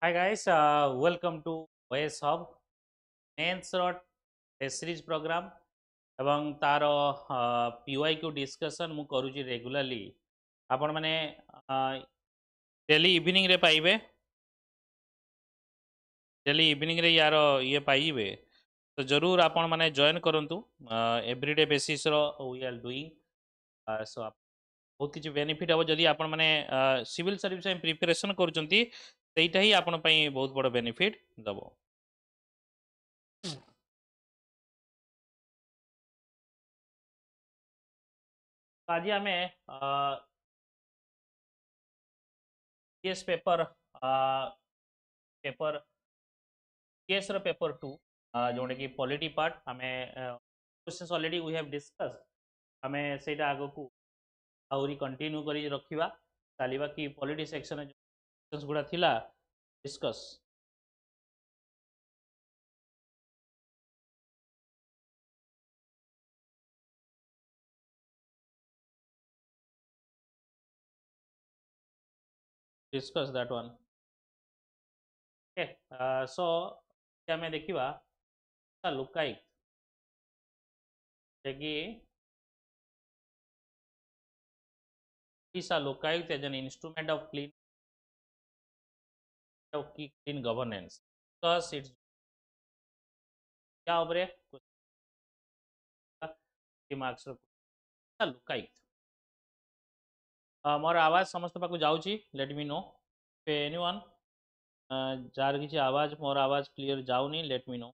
Hi guys, welcome to OAS Hub mains रो test series program एवं तार PYQ discussion मु करूची रेगुलरली आपण माने डेली इवनिंग रे पाइबे डेली इवनिंग रे यार ये पाइबे तो जरूर आपण माने जॉइन करंतु एवरीडे बेसिस रो वी आर डूइंग सो बहुत किछि बेनिफिट हो जदि आपण माने सिविल सर्विस में प्रिपरेशन करूचंती सेटा ही आपण पई बहुत बड़ बेनिफिट दबो आज आमे PS पेपर पेपर PS रो पेपर 2 जोने की पॉलिटी पार्ट हमें questions already we have discuss हमें सेटा आगो को आउरी कंटिन्यू करी रखिबा चलीबा कि पॉलिटी सेक्शन में क्वेश्चंस गुडा थिला discuss discuss that one okay so हमें देखिबा लुकाई कि is a lookalike as an instrument of clean governance because it's क्या उपरे मार्क्स लुकाई मोर आवाज समस्त पाक जाउची लेट मी नो एनीवन जार किसी आवाज मोर आवाज क्लियर जाउनी let me know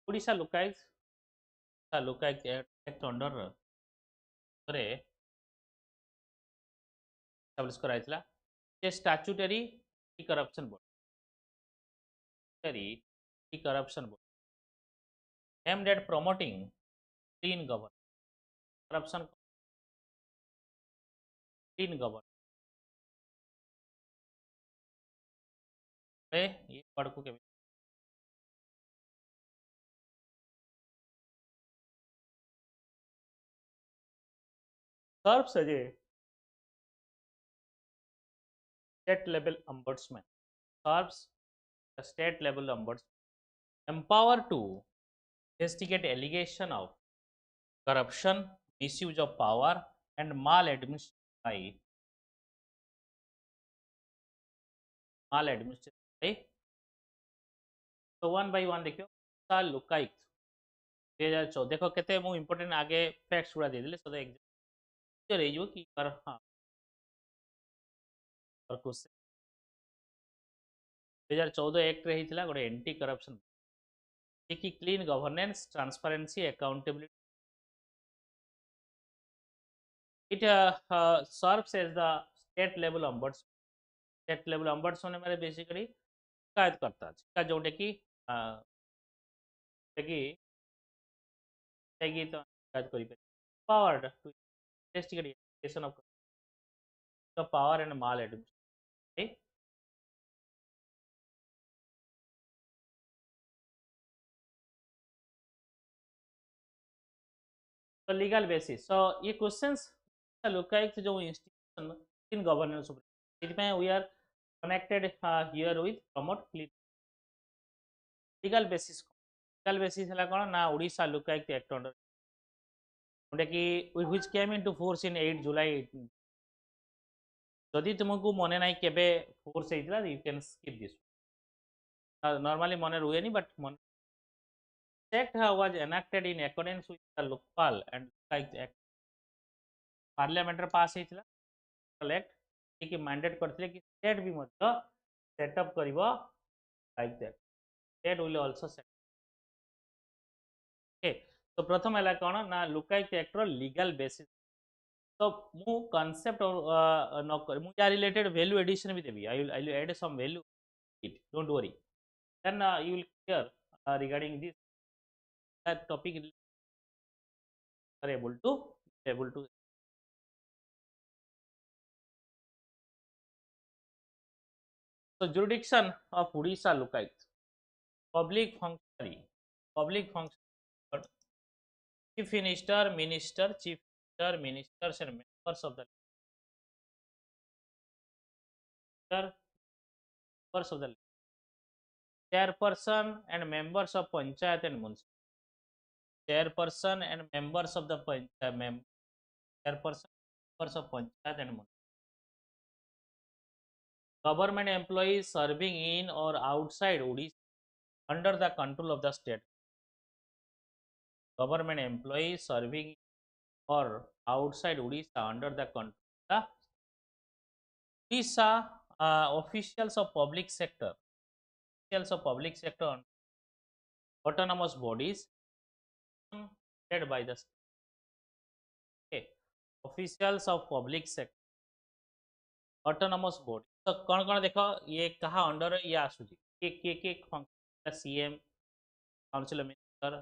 Odisha Lokayukta act under रे एस्टैब्लिश कराइतला a statutory corruption board aimed at promoting clean governance corruption clean governance ये वर्ड को serves as a state level ombudsman serves a state level ombudsman empowered to investigate allegation of corruption misuse of power and maladministration by so one by one देखियो साल लुकाइक 2014 देखो केते मु important आगे facts गुडा दे देले so exam रे जो कि पर हां और क्वेश्चन 2014 एक्ट रे हितला गोटे एंटी करप्शन कि clean governance transparency accountability it serves as the state level ombudsman में बेसिकली शिकायत करता है जोटे कि तो शिकायत करि powered to investigate allegation of the power and maladministration right? तो लीगल बेसिस सो ये क्वेश्चंस लोकायुक्त जो institution in governance we are connected here with promote legal basis है कौन ना ओडिशा लोकायुक्त एक्ट अंडर जोटा कि which came into force in 8 जुलाई जदि तुमको मने नाइ केबे फोर्स हेतिला you can skip this normally मने रुएनी बट मन act was enacted in accordance with the Lokpal and Lokaयुक्त act parliament रे पास हेतिला एक्ट कि मैंडेट करथिले कि स्टेट भी मध्य सेटअप करिवो like that state will also set okay तो प्रथम हला कोन ना लोकायुक्त एक्ट रो लीगल बेसिस तो मु कांसेप्ट न कर मु या रिलेटेड वैल्यू एडिशन भी देबी I will add some value it don't worry then you will clear regarding this that topic are able to. So jurisdiction of Odisha lookouts. Public functionary. Public functionary. Chief Minister, Minister, Chief Minister, Ministers and members of the legislature, members of the chairperson and members of Panchayat and Municipal. Chairperson and members of the chairperson, members of Panchayat and Municipal. Government employees serving in or outside Odisha under the control of the state. Government employees serving or outside Odisha under the control of the Odisha officials of public sector. Officials of public sector autonomous bodies headed by the state. Okay. Officials of public sector autonomous body. तो कौन कौन देखो ये कहा under ये आसुची के function CM council minister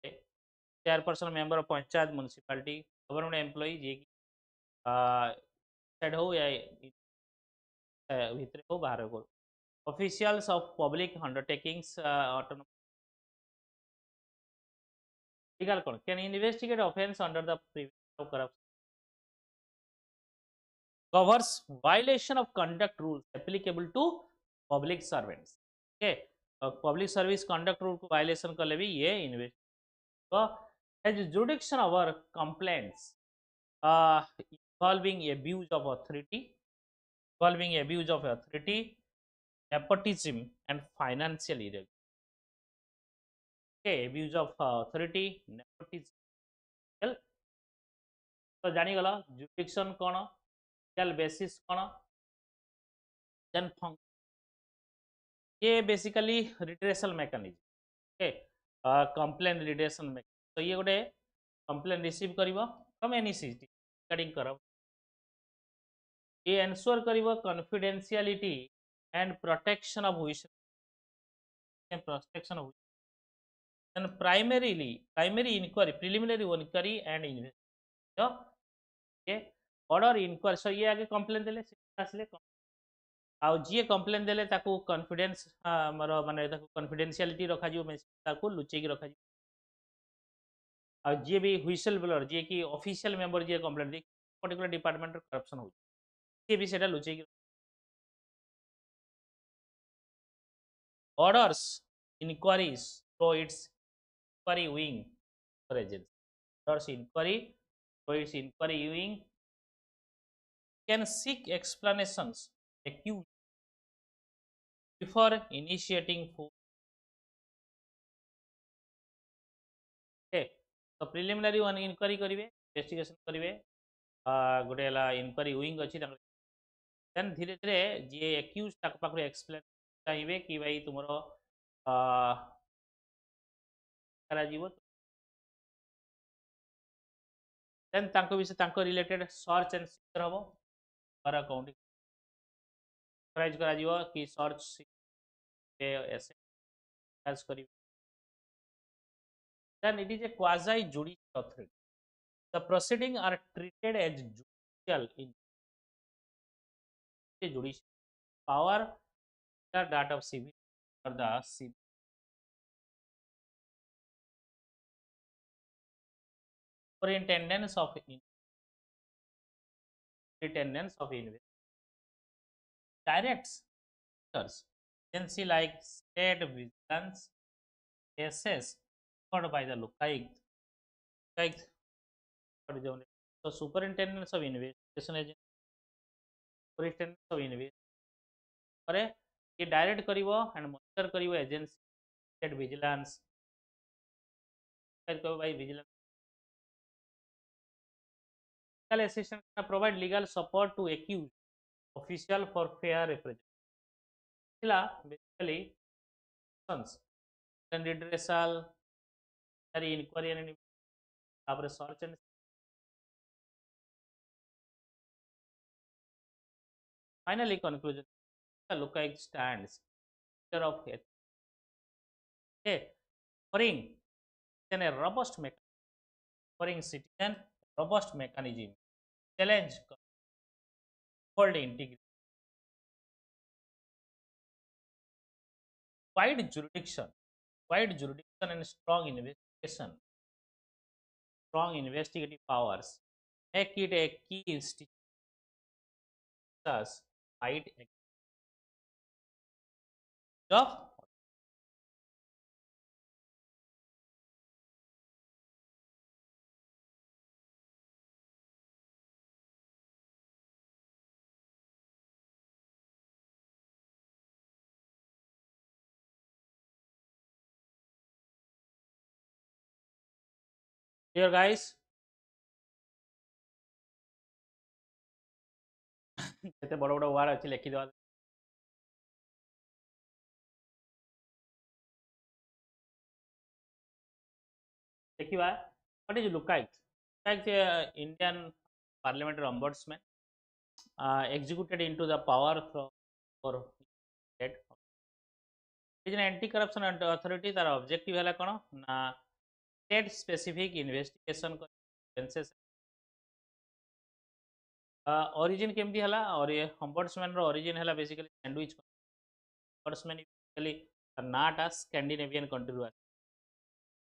chairperson member of panchayat municipality government employee जे की साइड हो या भीतर हो बाहर हो officials of public undertakings autonomous legal कौन can investigate offence under the prevention of corruption covers violation of conduct rules applicable to public servants. Okay, public service conduct rule को violation कर ले भी ये invest has jurisdiction over complaints involving abuse of authority, nepotism and financial irregularity. Okay, abuse of authority, nepotism. तो जानी गला jurisdiction कौन legal basis कौन then ये basically redressal mechanism okay complain redressal mechanism तो ये गोटे कंप्लेन रिसीव करिवो फ्रॉम एनी सिटी रिगार्डिंग कर ये एनश्योर करिवो confidentiality and protection of then primary inquiry preliminary inquiry and investigation ये ऑर्डर इंक्वायरी सो ये आगे कंप्लेन देले आसले आउ जी कंप्लेन देले ताकू कॉन्फिडेंस हमर माने ताकू कॉन्फिडेंशियलिटी रखा जिवो ताकू लुचेकी रखा जिवो आ जी भी व्हिसल ब्लोअर जी की ऑफिशियल मेंबर जी कंप्लेन दे पर्टिकुलर डिपार्टमेंट करप्शन हो जी भी सेटा लुचेकी orders inquiries through its inquiry wing for agency orders inquiry through its inquiry wing can seek explanations accused before initiating force. Okay, so preliminary one inquiry करिवे investigation करिवे गोटे हला inquiry wing अछि then धीरे धीरे जे एक्यूज ताक पाखरे explain चाहिए कि भाई तुमरो करा जीवो देन तांको विषय तांको रिलेटेड सर्च एंड सीजर हबो पर अकाउंट प्राइज करा जीवो कि सर्च पे ऐसे सर्च करी then it is a quasi judicial authority. The proceedings are treated as judicial in judicial power that of civil or the civil superintendence of directs agency like state vigilance cases covered by the lookalike so superintendence of investigation agency superintendence of investigation करे ये direct करिवो and monitor करिवो agency state vigilance करिवो भाई vigilance legal assistance can provide legal support to accused official for fair representation basically sons then redressal inquiry and after search and finally conclusion the lookalike stands of it okay foreign then a robust mechanism foreign citizen robust mechanism challenge hold integrity wide jurisdiction, wide jurisdiction and strong investigative powers make it a key institution fight of here guys. କେତେ ବଡ଼ ବଡ଼ ward ଅଛି ଲେଖିଦେବା ଦେଖିବା what is lookalike Indian parliamentary ombudsman executed into the power for state is an anti corruption authority तार objective है कौन ना state specific investigation origin केमती हला और ये ombudsman रो origin हला basically sandwich ombudsman basically नाटा Scandinavian country रो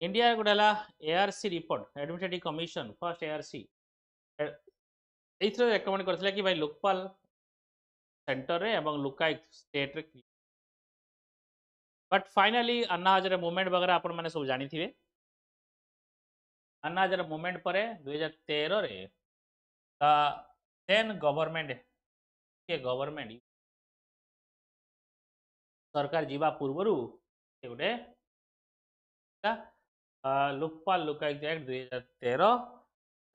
इंडिया गोटे ARC report administrative commission first ARC एथरे रेकमेंड करथिला कि भाई लोकपाल सेंटर रे एवं लुकायुक्त स्टेट रे but finally Anna Hazare movement वगैरह आपण माने सब जानी थिबे अन्ना हजारे मूवमेंट परे 2013 रे द देन गवर्नमेंट के गवर्नमेंट सरकार जीवा पूर्वरु गोटे Lokpal Lokayukta act 2013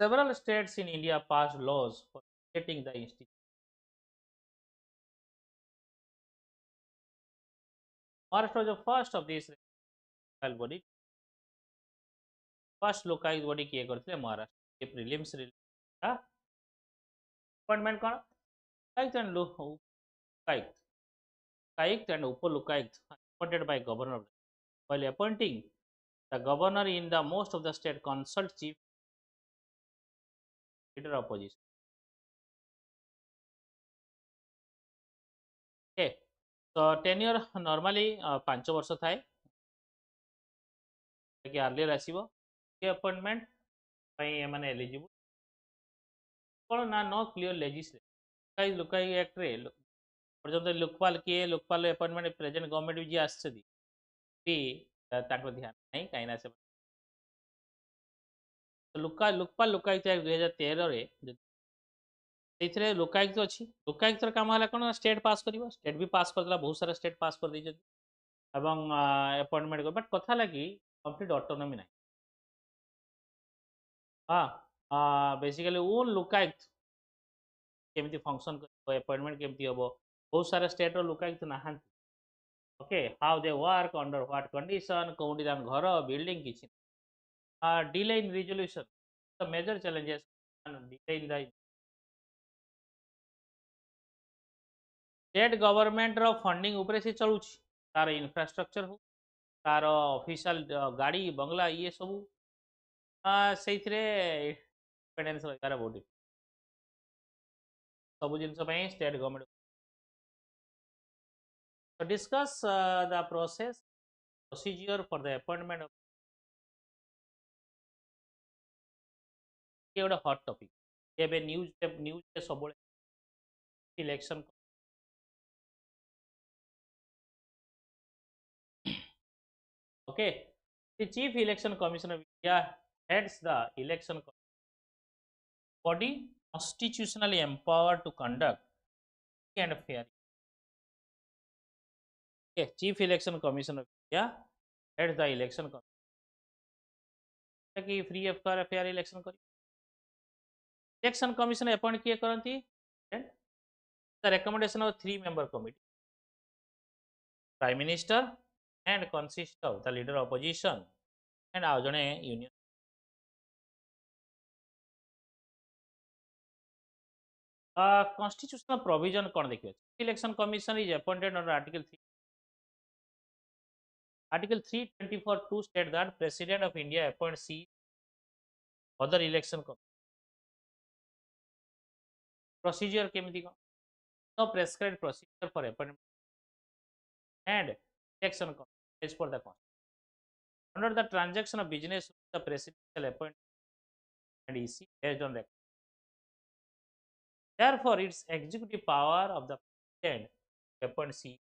several states in India passed laws for creating the institution. Maharashtra was the first of these body. First Lokayukta body किए करते महाराष्ट्र के प्रीलिम्स अपॉइंटमेंट कौन Lokayukta and Lokayukta and upo lokaयुक्त appointed by governor while appointing the governor in the most of the state consult chief leader opposition. Okay, so tenure normally 5 वर्ष थाए कि earlier आसीबो के appointment पई माने एलिजिबल कोन ना no clear legislation Lokayukta act रे पर्यंत लोकपाल किए लोकपाल अपॉइंटमेंट प्रेजेंट गवर्नमेंट भी आछथि भी ताको ध्यान नहीं काइना से लोकपाल लोकायुक्त एक्ट 2013 रे ସେଇଥିରେ ଲୋକାयुक्त ଅଛି ଲୋକାयुକ୍ତର କାମ ହେଲା କ'ଣ ଷ୍ଟେଟ୍ ପାସ୍ କରିବ ଷ୍ଟେଟ୍ ବି ପାସ୍ କରିଦେଲା ବହୁତ ସାରା ଷ୍ଟେଟ୍ ପାସ୍ କରିଦେଇଛନ୍ତି ଏବଂ ଆପଏଣ୍ଟମେଣ୍ଟ ବଟ୍ କଥା ହେଲା କି କମ୍ପ୍ଲିଟ୍ ଅଟୋନୋମି ନାହିଁ ହଁ ବେସିକାଲି ଓନ୍ ଲୋକାयुक्त କେମିତି ଫଙ୍କସନ୍ କରିବ ଆପଏଣ୍ଟମେଣ୍ଟ କେମିତି ହେବ ବହୁତ ସାରା ଷ୍ଟେଟ୍ର ଲୋକାयुक्त ନାହାନ୍ତି okay how they work under what condition କେଉଁଠି ତାଙ୍କ ଘର ବିଲ୍ଡିଂ କିଛି delay in resolution the major challenges delay in the state government रो फंडिंग उपरे से चलुच तार इंफ्रास्ट्रक्चर हो तार ऑफिशियल गाड़ी बंगला ये सब से डिपेंडेंस रही बहुत सब जिन स्टेट गवर्नमेंट तो discuss the process procedure for the appointment of ये गोटे हॉट टॉपिक ये न्यूज सब election okay the chief election commissioner of India heads the election body constitutionally empowered to conduct free and fair okay chief election commissioner of India heads the election कि free F fair election कर election commission appoint किए करती the recommendation of 3 member committee prime minister and consist of the leader of opposition and ଆଉ ଜଣେ union constitutional provision कौन देखिए election commission is appointed under article 324(2) state that president of India appoints other election procedure केमती no prescribed procedure for appointment and election as per the constitution. Under the transaction of business, the presidential appointment and EC based on record. Therefore, its executive power of the president to appoint CEO.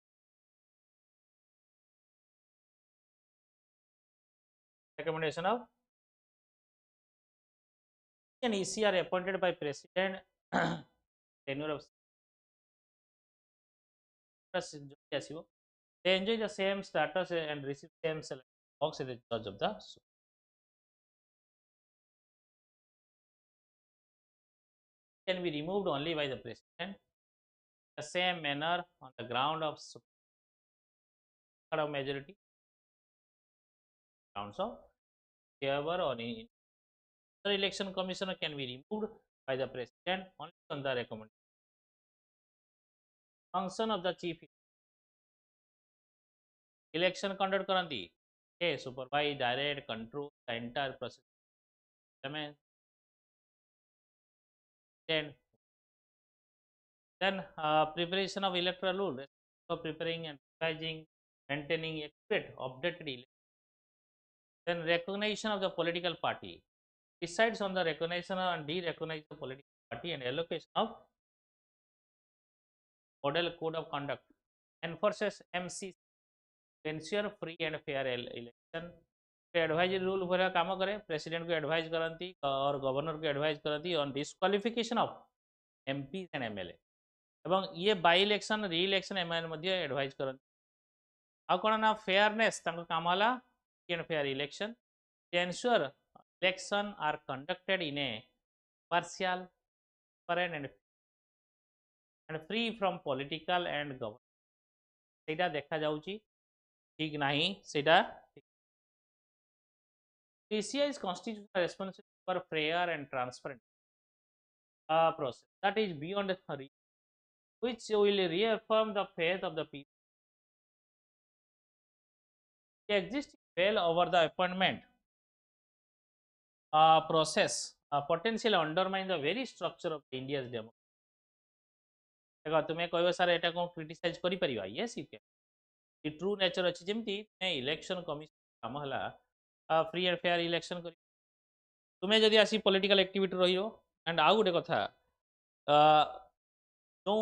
Recommendation of and EC are appointed by president tenure of they enjoy the same status and receive same salary box as the judge of the suit. Can be removed only by the president the same manner on the ground of majority grounds of favor or in the election commissioner can be removed by the president only on the recommendation. Function of the chief election conduct karanti okay supervise direct control the entire process then preparation of electoral rule for preparing and revising maintaining accurate updated election. Then recognition of the political party decides on the recognition and de-recognize the political party and allocation of model code of conduct enforces MCC to ensure free and fair election. Advisory rule भरा काम करे president को advise करती और governor को advise करती on disqualification of MP and MLA एवं ये by election re election MLA मध्ये एडवाइज करती आ कोन ना फेयरनेस तांको काम हला and fair election to ensure election are conducted in a partial transparent and free from political and government सेटा देखा जाउची ठीक नाही सेटा PCI is constitutional responsibility for fair and transparent process that is beyond reach, which will reaffirm the faith of the people. The existing veil over the appointment process potentially undermine the very structure of India's democracy. देखो तुम्हें कहबो sir एटा को criticise करि परिबा yes you can the true nature अछि जेमती election commission काम हला फ्री एंड फेयर इलेक्शन करी तुम्हें जदि आसी पॉलिटिकल एक्टिविटी रहियो एंड आउ गोटे कथा जो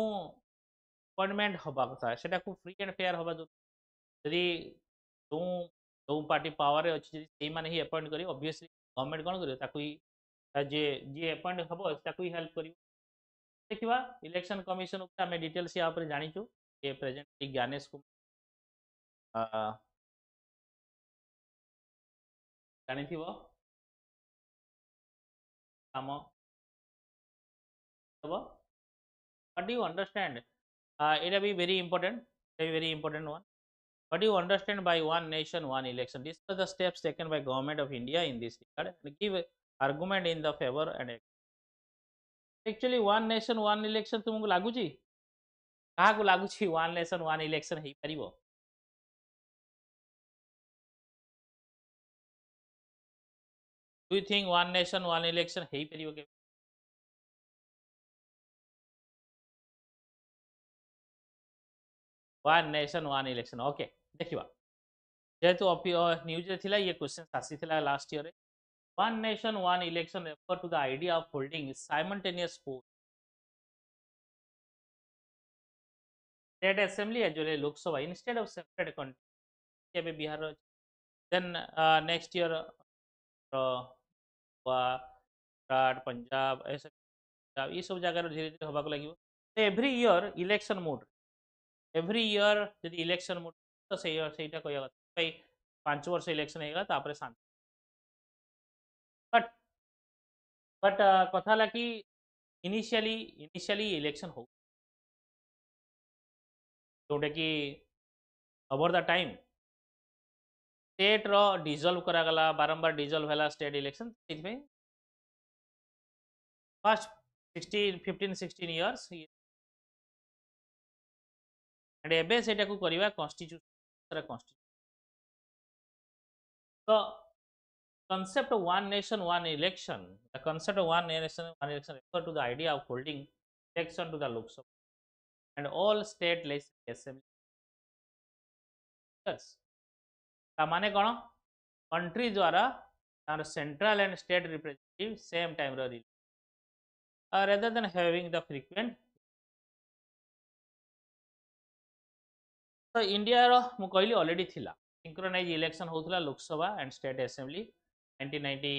अपॉइंटमेंट हबा कथा सेटा को फ्री एंड फेयर हबा जदि जो जो पार्टी पावर रे अछि सेही माने ही अपॉइंट करी ऑब्वियसली गवर्नमेंट कोन करियो ताकू ही जे जे अपॉइंट हबो ताकू ही हेल्प करियो देखिबा इलेक्शन कमिशन ऊपर हमें डिटेल्स या ऊपर जानिचु ये प्रेजेंटली ज्ञानेश को जानिथिबो काम हबो what do you understand it will be very important one what do you understand by one nation one election these are the steps taken by government of India in this regard and give argument in the favor and actually one nation one election तुमको लागू छी कहा को लागू छी one nation one election hey परिबो do you think one nation one election हे परिबो के one nation one election okay देखिबा जेहेतु न्यूज रे थिला ये क्वेश्चन आसी थिला लास्ट ईयर रे one nation one election refer to the idea of holding simultaneous polls state assembly as well as lok sabha instead of separate country के Bihar then next year Punjab ऐसा ये सब जगह धीरे धीरे हवा को लगे every year election mode every year जब इलेक्शन मोड तो सेटा कहया भाई 5 वर्ष इलेक्शन हेगा तापर शांति बट बट कथा ला कि इनिशियली इलेक्शन हो जोटा कि ओवर द टाइम स्टेट रो डिसॉल्व करा गला बारंबार डिसॉल्व हला स्टेट इलेक्शन सेति फर्स्ट 15 16 इयर्स एंड एबे सेटा को करिवा कॉन्स्टिट्यूशन तो concept of one nation one election the concept of one nation one election refer to the idea of holding election to the Lok Sabha and all state legislative assembly माने कौन country द्वारा तार central and state representative same time रो rather than having the frequent तो India रो मु कहली already थिला सिंक्रोनाइज इलेक्शन होतला लोकसभा एंड स्टेट असेंबली 1990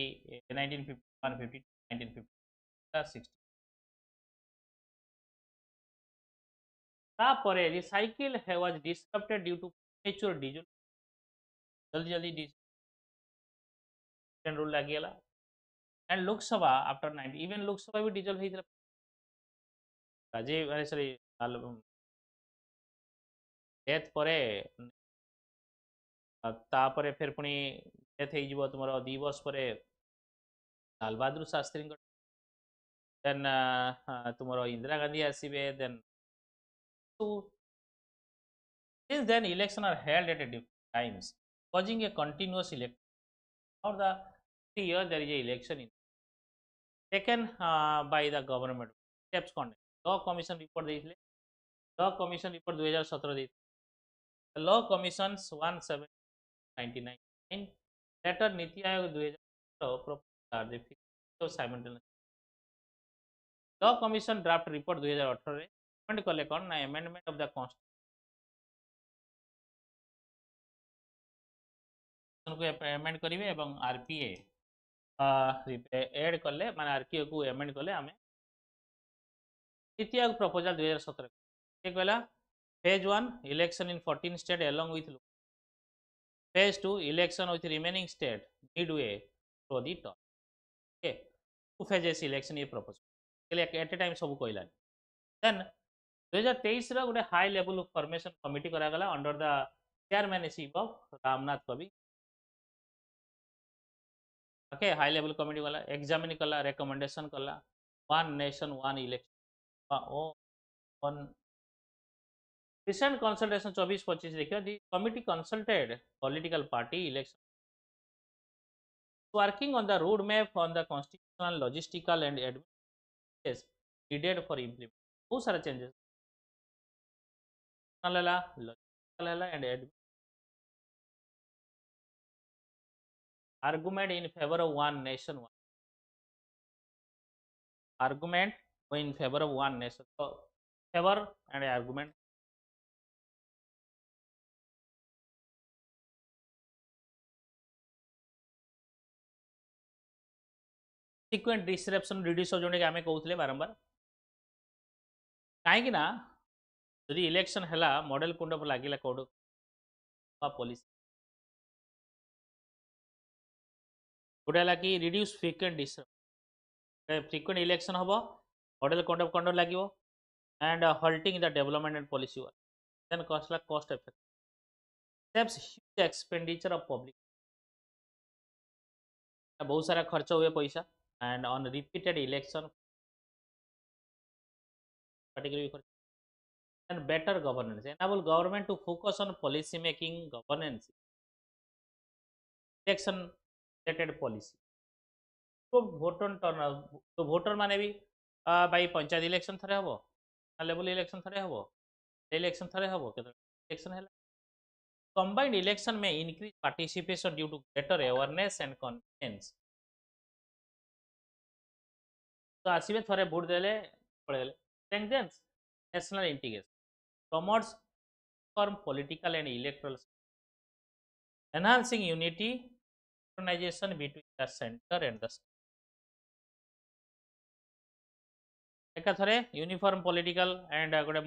1951 50 1950 60 तापरे recycle was disturbed due to premature dissolve जल्दी जल्दी रूल लगिगला and Lok Sabha after 90 even Lok Sabha भी डिजल होइतला राजीव अरे सॉरी डेथ परे तापरे फिर पुणी डेथ हो तुम 2 वर्ष पर लाल बहादुर शास्त्री देन तुम इंदिरा गांधी आसवे then since then election are held at a different times causing a continuous election for the 3 years there is a election taken by the government steps कौन लॉ कमिशन रिपोर्ट देइथिले law commission report 2017 देइथिले law commission 1799 later NITI Aayog 2017 propose the fix simultaneous law commission draft report 2018 रे recommend कले कौन ना amendment of the constitution को amend करिवे एवं आरपीए ऐड कले माने आरपीए को अमेंड कले आमे नीति आयोग प्रपोजल 2017 ये कहला phase 1 election in 14 state along with phase 2 election with remaining state midway through the term okay 2 phases election ये प्रपोज केले एट ए टाइम सब कहला देन 2023 रो गोटे हाई लेवल फॉर्मेशन कमिटी करा गला under the chairmanship of Ramnath कवि okay high level committee वाला examine कला रिकमेंडेशन कला one nation one election one recent consultation 24-25 देखिए the committee consulted political party election working on the roadmap on the constitutional logistical and administrative needed for implement बहुत सारे changes logistical and argument in favor of one nation one argument in favor of one nation so favor and argument frequent disruption reduce हो जोने के आमे कहउथले बारंबार काहे कि ना यदि इलेक्शन हैला मॉडल कोड पर लागिला कोड पॉलिसी गोटेला कि reduce frequent disturb frequent election हम मॉडल कोड ऑफ कंडक्ट लगे and halting the development and policy work then cost effect steps huge expenditure of public बहुत सारा खर्च हुए पैसा and on repeated election and better governance enable government to focus on policy making governance election related policy तो voter turn तो voter माने भी भाई पंचायत इलेक्शन थरे हबो लेवल इलेक्शन थरे हबो इलेक्शन थरे हबो केते इलेक्शन हैला combined election में increase participation due to greater awareness and confidence तो आसीबे थरे वोट देले पड़ेले strengthens national integration promotes firm political and electoral enhancing unity synchronization between the center and the state एका थरे यूनिफॉर्म पॉलिटिकल एंड गोटे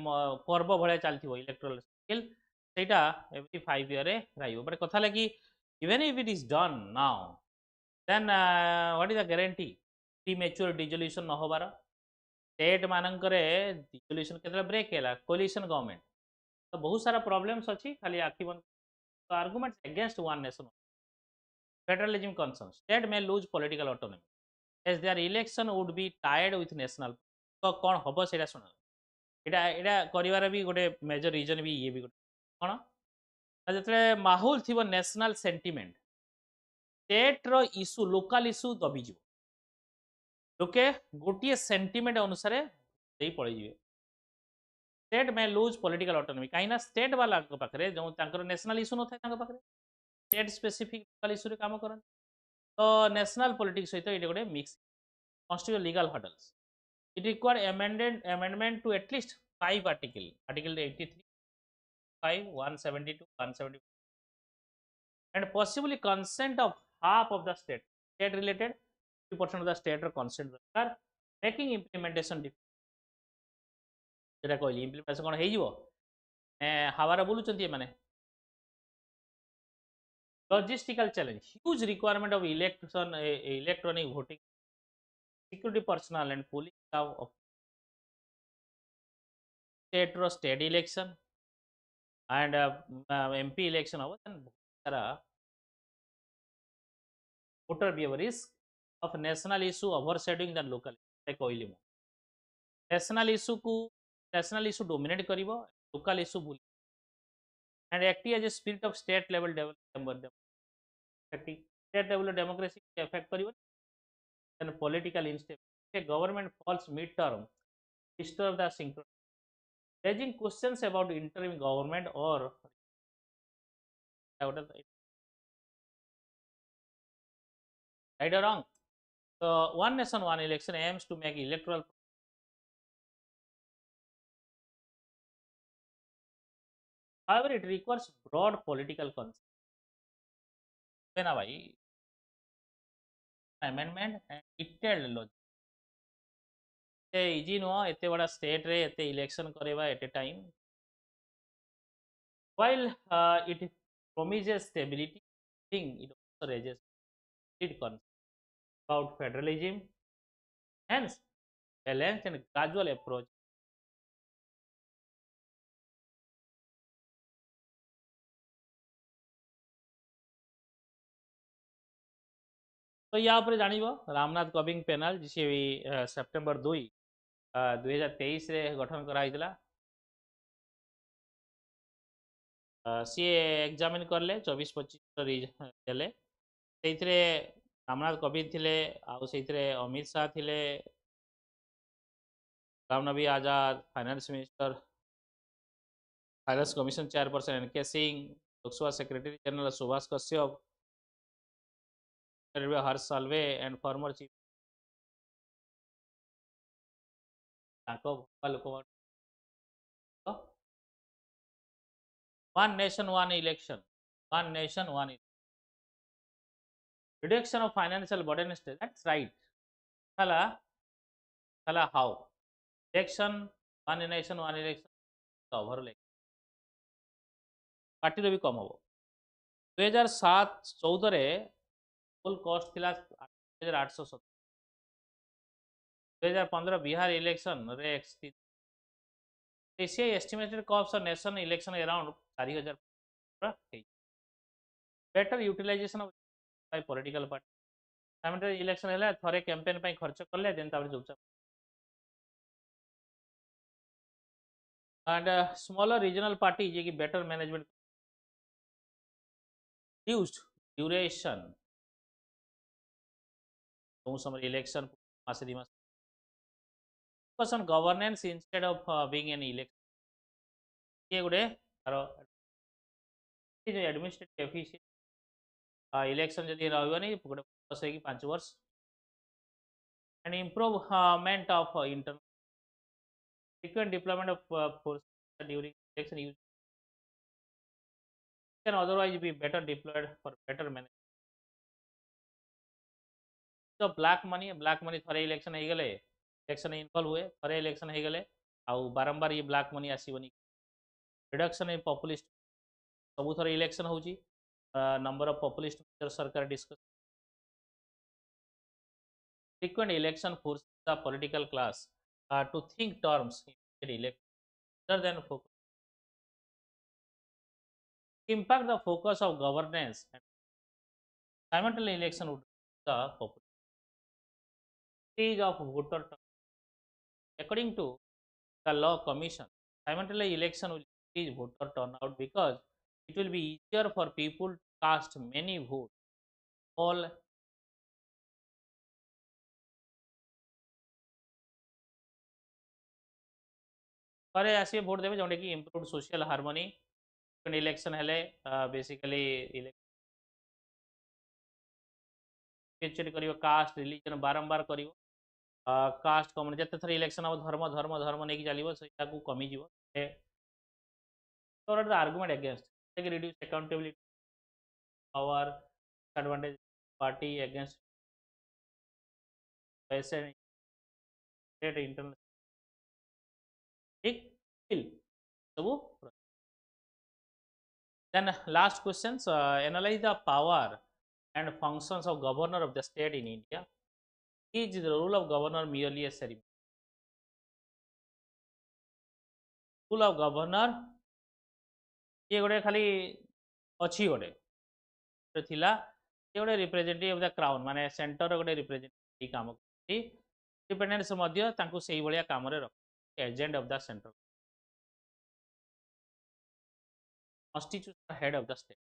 पर्व भले चलथिबो इलेक्टोरल स्किल सेटा एवरी 5 ईयर रे राइबो बट कथा लागी even if it is done now then what is the guarantee premature dissolution न होबार स्टेट मानकरे डिसोल्यूशन केतला ब्रेक हैला कोलिशन गवर्नमेंट तो बहुत सारा प्रॉब्लम्स अछि खाली आखि बंद तो arguments against one nation federalism concern state में lose political autonomy as their election would be tied with national तो कौन हम से शुण यहाँ कर भी गोटे मेजर रिजन भी ये भी गोटे कौन जो माहौल थी नेशनल सेंटिमेंट स्टेट रो इश्यू लोकल इश्यू दबिज लोके गोटे सेंटिमेंट अनुसार पलैजे स्टेट में लूज पॉलिटिकल ऑटोनॉमी कहीं स्टेट वाला पाखे जो नेशनल इश्यू न था स्टेट स्पेसिफिक लोकल इश्यू काम करते तो नेशनल पॉलिटिक्स सहित ये गोटे mix constitutional legal hurdles it require amendment to at least 5 article 83 5 172 174 and possibly consent of half of the state related 50% of the state consent दरकार making implementation যেটা কইলি implementation কোন ହେଇଯିବ ହାୱାରେ ବୁଲୁଛନ୍ତି ଏମାନେ logistical challenge huge requirement of electronic voting security personnel and police staff of state ର state election and MP election ହବ then Sara voter behavior risk of national issue overshadowing the local କହିଲି ମୁଁ national issue dominate କରିବ local issue ଭୁଲି and acting as a spirit of state level development state level democracy affect କରିବ then political instability a government falls mid-term disturb the synchronization raising questions about interim government or right or wrong. So one nation one election aims to make electoral however it requires broad political consent ना भाई amendment and detailed logic easy नुह एत बड़ा state रे एत election करवा at a time while it promises stability it also raises concerns about federalism hence balanced and gradual approach तो या जान रामनाथ कोविंद पैनल जी सेप्टेम्बर 2 2023 रे गठन कराइला सी एग्जामिन करले 24-25 देले से रामनाथ कोविंद थिले आउ से अमित शाह थिले Ram Nabi Azad finance minister finance commission chairperson NK Singh Lok Sabha secretary general Subhash Kashyap Harish Salve and former chief Lok one nation one election reduction of financial burden that's right kala how election one nation one election cover party भी कम हम 2007-14 फुल कॉस्ट थिला 8,870 2015 Bihar election रे estimated cost of nation election around 4,000 better utilization of political party election है थरे campaign पे खर्च कले देन तापर चुपचाप एंड स्मॉलर रीजनल पार्टी जे कि बेटर मैनेजमेंट reduced duration समय इलेक्शन मासे दी मास focus on governance instead of being an election ये गुडे तारो एडमिनिस्ट्रेटिव एफिशिएंट इलेक्शन जदी रहबो नै गुडे फोकस है कि 5 वर्ष and improvement of internal frequent deployment of force during election use can otherwise be better deployed for better management तो ब्लैक मनी थरे इलेक्शन हो गले इलेक्शन इन्वॉल्व हुए थरे इलेक्शन हो गले आउ बारंबार ये ब्लैक मनी आसीबनी रिडक्शन इन पॉपुलिस्ट सब थरे इलेक्शन होची नंबर ऑफ पॉपुलिस्ट सरकार discuss frequent election forces the political class to think terms in election rather than focus impact the focus of governance and simultaneous election would the stage of voter turnout. According to the law commission simultaneous election will increase voter turnout because it will be easier for people to cast many votes all घरे आसिए vote देबे जोंडे कि improved social harmony election हेले basically election करियो caste religion बारंबार करियो cast community जते थर election हम धर्म धर्म धर्म नहीं चलो सेटा को कमी जीवो so the argument against like reduce accountability power disadvantage party against state internal ठीक bill ସବୁ then last questions analyze the power and functions of governor of the state in India is the rule of governor merely a ceremony rule of governor ये गोटे खाली अच्छी गोटे थिला ये गोटे रिप्रेजेंटेटिव ऑफ द क्राउन माने सेंटर गोटे रिप्रेजेंटेटिव काम करती इंडिपेंडेंस मध्य तांको सेही भलिया काम रे रख agent of the central constitution head of the state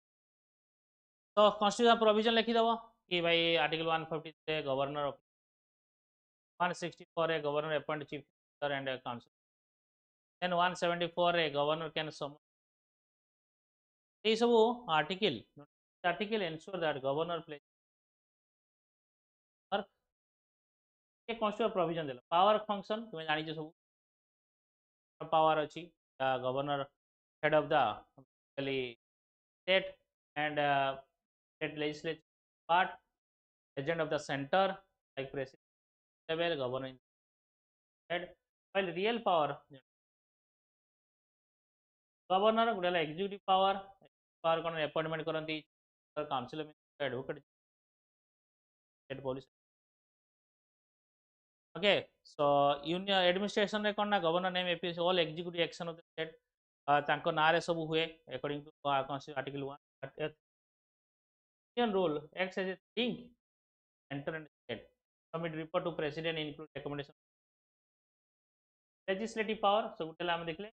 तो कॉन्स्टिट्यूशन प्रोविजन लिखि दबो कि भाई आर्टिकल 150 से governor of 164 A governor appoint chief minister and council then 174 A governor can some ये सब article ensure that governor play और ये कॉन्स्टिट्यूशन प्रोविजन देला पावर फंक्शन तुम जानि छ सब पावर अच्छी governor head of the state and state legislature part agent of the center like president level governor head while real power governor गुडला executive power cone appointment करंती council advocate state police okay so union administration रे कोन ना governor name APS all executive action of the state तांको नारे सब हुए according to constitution article 1 union rule acts as a link center and state submit report to president include recommendation legislative power so गुटेला हम देखले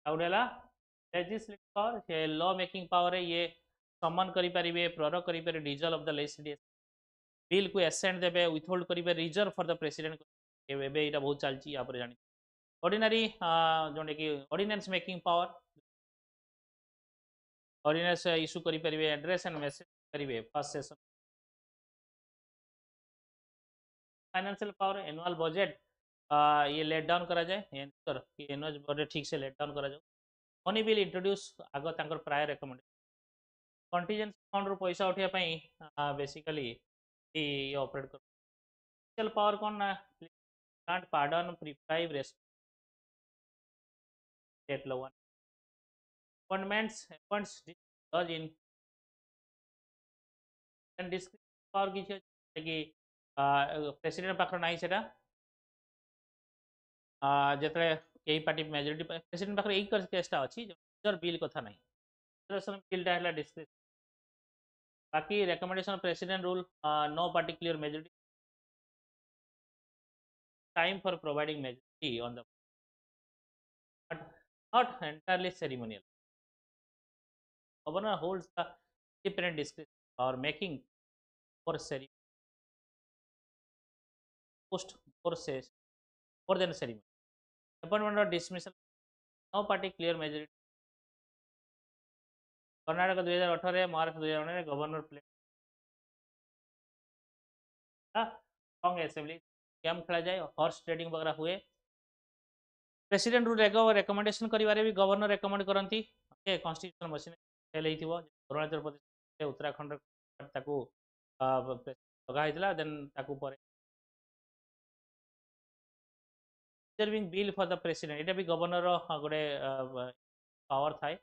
आउडेला legislative power ये law making power है ये सम्मान करि परिबे प्रोरोग करि परिबे dissolve of the legislative bill को असेंट देबे विथहोल्ड करिबे रिजर्व फॉर द प्रेसिडेंट एबे एटा बहुत चलची या पर जानि ऑर्डिनरी जोंडे कि ordinance making power ordinance issue करि परिबे एड्रेस एंड मैसेज करिबे first session financial power annual budget ये लेट डाउन करा जाए एंसर कि एनुअल बजट ठीक से लेट डाउन करा जाए मनी बिल इंट्रोड्यूस आगो तांकर प्रायर रेकमेंड कंटीजेंसी फंड रो पैसा उठिया पई बेसिकली ये ऑपरेट कर फाइनेंशियल पावर कोन ना ग्रांट पार्डन प्रिप्राइव रेस्ट स्टेट लो वन अपॉइंट्स जज इन एंड डिस्क्रिप्शन पावर की कि प्रेसिडेंट पाखर नाही सेटा जेतले कई पार्टी मेजोरिटी प्रेसिडेंट पाखर एक केसटा अछि जो बिल कथा नाही रिजर्वेशन बिलटा हला डिस्क्रिप्शन बाकी recommendation president rule no particular majority time for providing majority on the but not entirely ceremonial governor holds the independent discretion or making for ceremony post for says more than ceremony appointment or dismissal no particular majority Karnataka 2018 Maharashtra 2019 governor play strong assembly game खेला जाए horse trading वगैरह हुए president rule recommendation करिवारे भी governor recommend करंती okay constitution machine fail हेतिबो अरुणाचल प्रदेश उत्तराखंड ताकू लगा हेतला देन ताकू पर reserving bill for the president एटा भी गवर्नर गोटे पावर थाए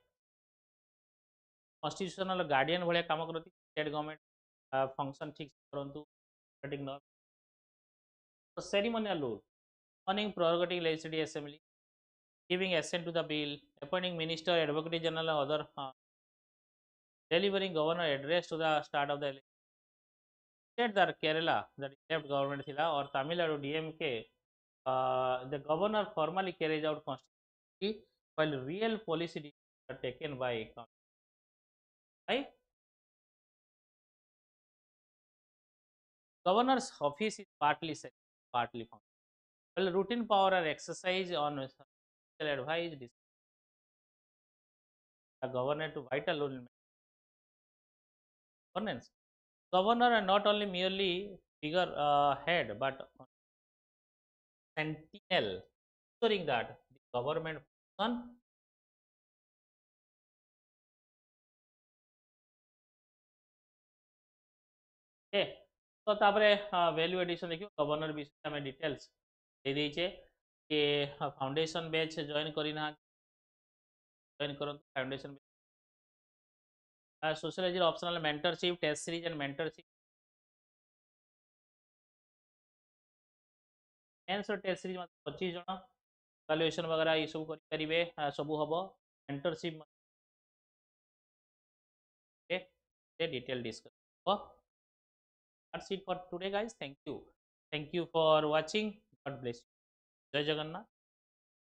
कॉन्स्टिट्यूशनल गार्डियन भलिया काम करती स्टेट गवर्नमेंट फंक्शन ठीक करंतु सेटिंग नॉर्म तो ceremonial rule owning prerogative legislative assembly giving assent to the bill appointing minister advocate general and other delivering governor address to the start of the state that Kerala that left government thila or Tamil Nadu DMK the governor formally carries out constitution while real policy decisions are taken by right governor's office is partly set partly found well routine power are exercised on advice, the governor to vital role in governance. Governor are not only merely figure head but sentinel, ensuring that the government function. Okay तो तापरे value addition देखियो governor विषय में details दे देइछे कि foundation batch join करिना join करंतु foundation sociology optional mentorship test series and mentorship mains और टेस्ट सीरीज मतलब 25 जण वैल्यूएशन वगैरह ये सब करि परिबे सब हबो मेंटरशिप मध्ये डिटेल डिस्कस हो that's it for today guys thank you for watching god bless you जय जगन्नाथ